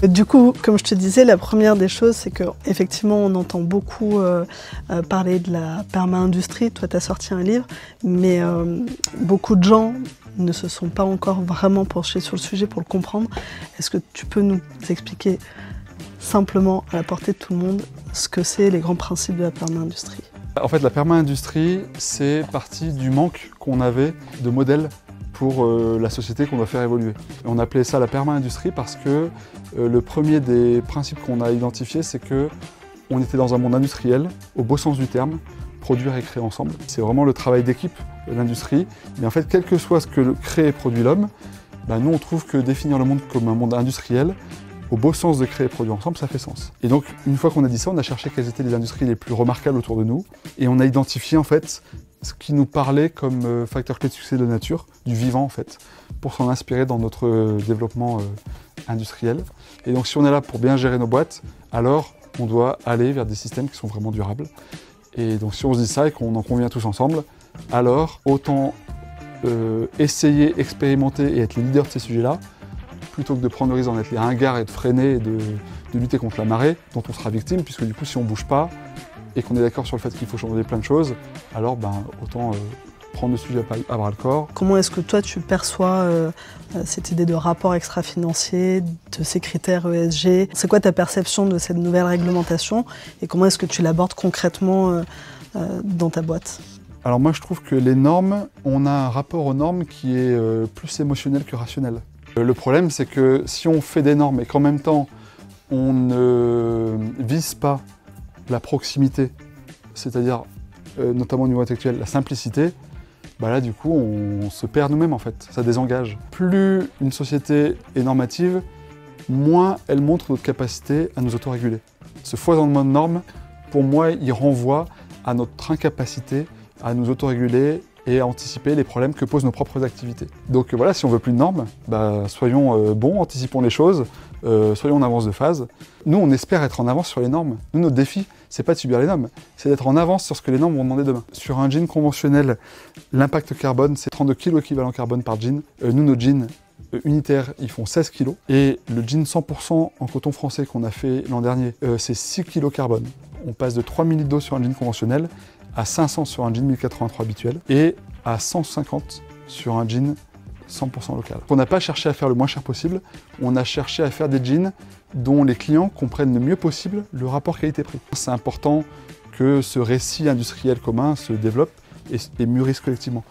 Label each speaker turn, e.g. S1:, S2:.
S1: Du coup, comme je te disais, la première des choses, c'est qu'effectivement, on entend beaucoup parler de la perma-industrie. Toi, tu as sorti un livre, mais beaucoup de gens ne se sont pas encore vraiment penchés sur le sujet pour le comprendre. Est-ce que tu peux nous expliquer simplement, à la portée de tout le monde, ce que c'est les grands principes de la perma-industrie?
S2: En fait, la perma-industrie, c'est parti du manque qu'on avait de modèles pour la société qu'on doit faire évoluer. On appelait ça la perma-industrie parce que le premier des principes qu'on a identifié, c'est qu'on était dans un monde industriel, au beau sens du terme, produire et créer ensemble. C'est vraiment le travail d'équipe, l'industrie. Mais en fait, quel que soit ce que crée et produit l'homme, nous on trouve que définir le monde comme un monde industriel, au beau sens de créer et produire ensemble, ça fait sens. Et donc, une fois qu'on a dit ça, on a cherché quelles étaient les industries les plus remarquables autour de nous. Et on a identifié en fait ce qui nous parlait comme facteur clé de succès de la nature, du vivant en fait, pour s'en inspirer dans notre développement industriel. Et donc si on est là pour bien gérer nos boîtes, alors on doit aller vers des systèmes qui sont vraiment durables. Et donc si on se dit ça et qu'on en convient tous ensemble, alors autant essayer, expérimenter et être les leaders de ces sujets-là, plutôt que de prendre le risque d'en être les ringards et de freiner et de lutter contre la marée, dont on sera victime, puisque du coup si on ne bouge pas, et qu'on est d'accord sur le fait qu'il faut changer plein de choses, alors autant prendre le sujet à bras le corps.
S1: Comment est-ce que toi tu perçois cette idée de rapport extra-financier, de ces critères ESG? C'est quoi ta perception de cette nouvelle réglementation et comment est-ce que tu l'abordes concrètement dans ta boîte?
S2: Alors moi je trouve que les normes, on a un rapport aux normes qui est plus émotionnel que rationnel. Le problème c'est que si on fait des normes et qu'en même temps on ne vise pas la proximité, c'est-à-dire notamment au niveau intellectuel, la simplicité, là du coup on se perd nous-mêmes en fait, ça désengage. Plus une société est normative, moins elle montre notre capacité à nous autoréguler. Ce foisonnement de normes, pour moi, il renvoie à notre incapacité à nous autoréguler et à anticiper les problèmes que posent nos propres activités. Donc voilà, si on veut plus de normes, soyons bons, anticipons les choses, soyons en avance de phase. Nous, on espère être en avance sur les normes. Nous, notre défi, c'est pas de subir les normes, c'est d'être en avance sur ce que les normes vont demander demain. Sur un jean conventionnel, l'impact carbone, c'est 32 kg équivalent carbone par jean. Nous, nos jeans unitaires, ils font 16 kg. Et le jean 100% en coton français qu'on a fait l'an dernier, c'est 6 kg carbone. On passe de 3000 litres d'eau sur un jean conventionnel à 500 sur un jean 1083 habituel et à 150 sur un jean 100% local. On n'a pas cherché à faire le moins cher possible, on a cherché à faire des jeans dont les clients comprennent le mieux possible le rapport qualité-prix. C'est important que ce récit industriel commun se développe et mûrisse collectivement.